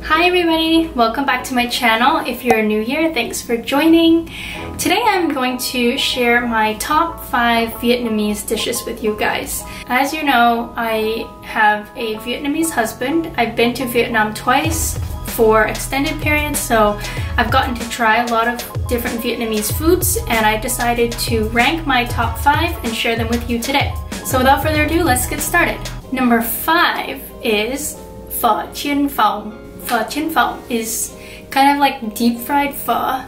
Hi everybody, welcome back to my channel. If you're new here, thanks for joining. Today I'm going to share my top 5 Vietnamese dishes with you guys. As you know, I have a Vietnamese husband. I've been to Vietnam twice for extended periods, so I've gotten to try a lot of different Vietnamese foods, and I decided to rank my top 5 and share them with you today. So without further ado, let's get started. Number 5 is phở chiên phồng. Phở chiên phồng is kind of like deep fried pho.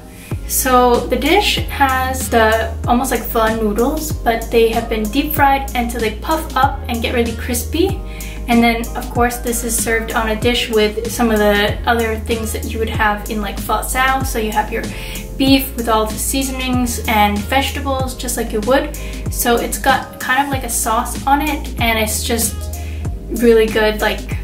So the dish has the almost like pho noodles, but they have been deep fried until they puff up and get really crispy. And then of course this is served on a dish with some of the other things that you would have in like pho sao. So you have your beef with all the seasonings and vegetables just like you would. So it's got kind of like a sauce on it, and it's just really good. Like,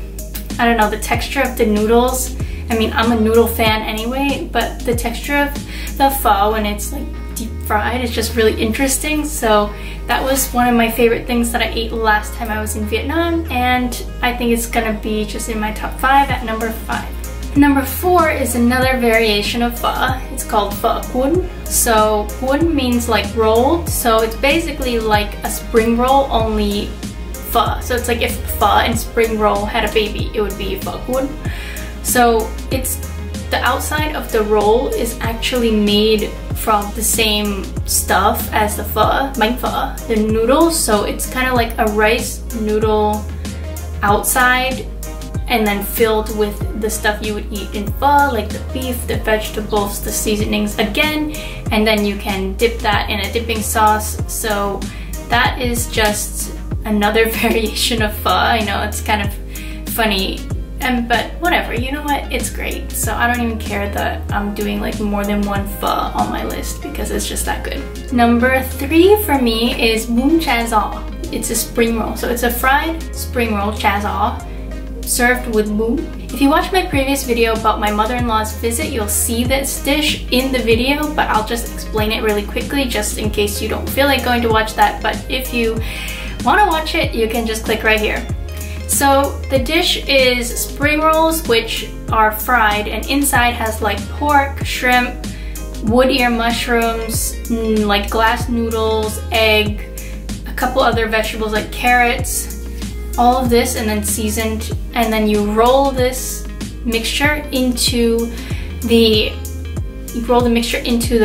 I don't know, the texture of the noodles. I mean, I'm a noodle fan anyway, but the texture of the pho when it's like deep fried is just really interesting. So that was one of my favorite things that I ate last time I was in Vietnam, and I think it's gonna be just in my top 5 at number 5. Number 4 is another variation of pho. It's called phở cuốn. So cuốn means like rolled, so it's basically like a spring roll, only pho. So it's like if pho and spring roll had a baby, it would be phở cuốn. So it's the outside of the roll is actually made from the same stuff as the pho, bánh phở, the noodles. So it's kind of like a rice noodle outside, and then filled with the stuff you would eat in pho, like the beef, the vegetables, the seasonings again, and then you can dip that in a dipping sauce. So that is just another variation of pho. I know it's kind of funny, but whatever, you know what, it's great. So I don't even care that I'm doing like more than one pho on my list because it's just that good. Number 3 for me is muốn, chia. It's a spring roll, so it's a fried spring roll, chia, served with muốn. If you watched my previous video about my mother-in-law's visit, you'll see this dish in the video, but I'll just explain it really quickly just in case you don't feel like going to watch that. But if you want to watch it, you can just click right here. So the dish is spring rolls, which are fried, and inside has like pork, shrimp, wood ear mushrooms, like glass noodles, egg, a couple other vegetables like carrots, all of this, and then seasoned. And then you roll this mixture into the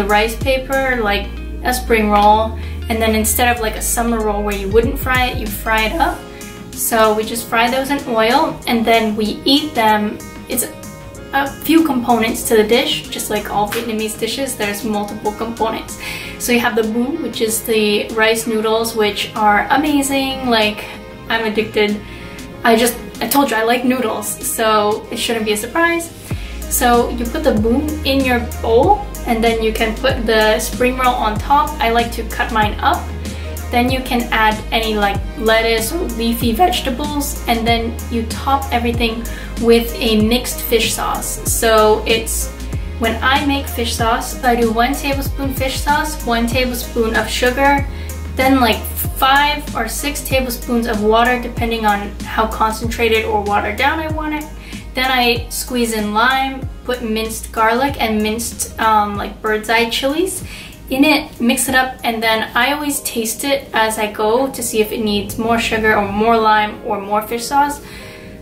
rice paper like a spring roll. And then instead of like a summer roll where you wouldn't fry it, you fry it up. So we just fry those in oil, and then we eat them. It's a few components to the dish, just like all Vietnamese dishes, there's multiple components. So you have the bún, which is the rice noodles, which are amazing. Like, I'm addicted. I told you I like noodles, so it shouldn't be a surprise. So you put the bún in your bowl, and then you can put the spring roll on top. I like to cut mine up. Then you can add any like lettuce or leafy vegetables, and then you top everything with a mixed fish sauce. So it's, when I make fish sauce, I do 1 tablespoon fish sauce, 1 tablespoon of sugar, then like 5 or 6 tablespoons of water depending on how concentrated or watered down I want it. Then I squeeze in lime, put minced garlic and minced like bird's eye chilies in it, mix it up, and then I always taste it as I go to see if it needs more sugar or more lime or more fish sauce.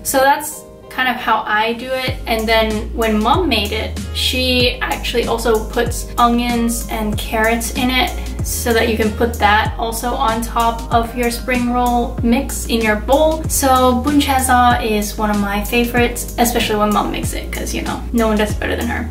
So that's kind of how I do it. And then when mom made it, she actually also puts onions and carrots in it so that you can put that also on top of your spring roll mix in your bowl. So bún, chia is one of my favorites, especially when mom makes it, because you know, no one does it better than her.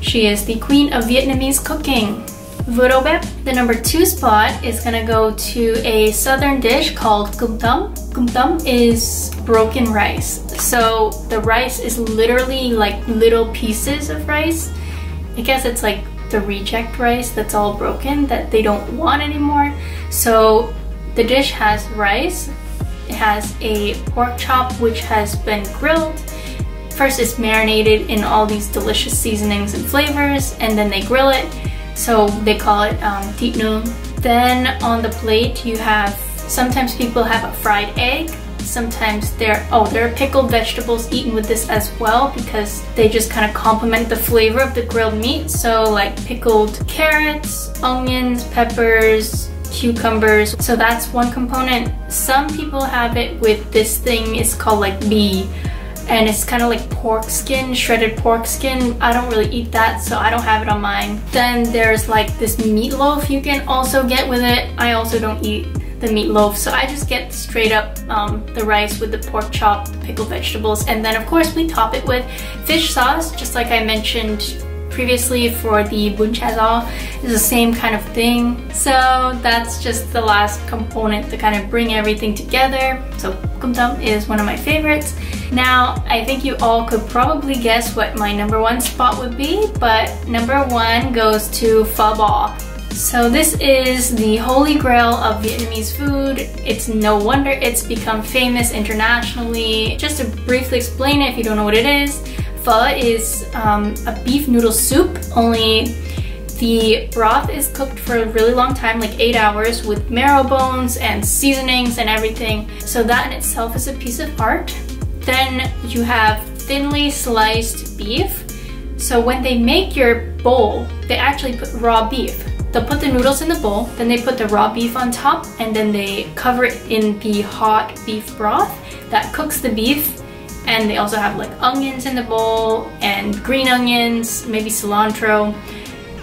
She is the queen of Vietnamese cooking. The number 2 spot is gonna go to a southern dish called Goutham. Goutham is broken rice. So the rice is literally like little pieces of rice. I guess it's like the reject rice that's all broken that they don't want anymore. So the dish has rice. It has a pork chop which has been grilled. First it's marinated in all these delicious seasonings and flavors, and then they grill it. So they call it thịt nướng. Then on the plate you have, sometimes people have a fried egg, sometimes there are pickled vegetables eaten with this as well because they just kind of complement the flavor of the grilled meat. So like pickled carrots, onions, peppers, cucumbers. So that's one component. Some people have it with this thing, it's called like bee, and it's kind of like pork skin, shredded pork skin. I don't really eat that, so I don't have it on mine. Then there's like this meatloaf you can also get with it. I also don't eat the meatloaf, so I just get straight up the rice with the pork chop, the pickled vegetables, and then of course we top it with fish sauce, just like I mentioned previously for the bún chả giò. It's the same kind of thing. So that's just the last component to kind of bring everything together. So Goutham is one of my favorites. Now I think you all could probably guess what my #1 spot would be, but #1 goes to phở bò. So this is the holy grail of Vietnamese food. It's no wonder it's become famous internationally. Just to briefly explain it if you don't know what it is, pho is a beef noodle soup, only the broth is cooked for a really long time, like 8 hours, with marrow bones and seasonings and everything. So that in itself is a piece of art. Then you have thinly sliced beef. So when they make your bowl, they actually put raw beef. They'll put the noodles in the bowl, then they put the raw beef on top, and then they cover it in the hot beef broth that cooks the beef. And they also have like onions in the bowl and green onions, maybe cilantro.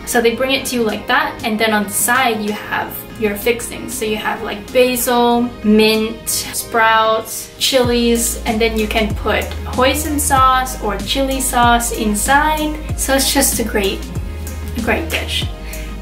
So they bring it to you like that, and then on the side you have your fixings. So you have like basil, mint, sprouts, chilies, and then you can put hoisin sauce or chili sauce inside. So it's just a great dish.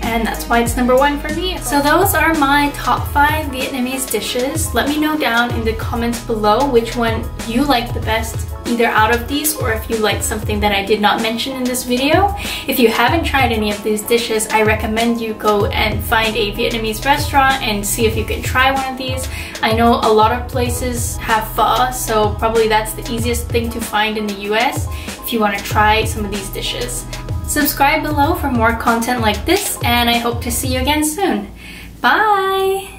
And that's why it's #1 for me. So those are my top 5 Vietnamese dishes. Let me know down in the comments below which one you like the best, either out of these or if you like something that I did not mention in this video. If you haven't tried any of these dishes, I recommend you go and find a Vietnamese restaurant and see if you can try one of these. I know a lot of places have pho, so probably that's the easiest thing to find in the US if you want to try some of these dishes. Subscribe below for more content like this, and I hope to see you again soon. Bye!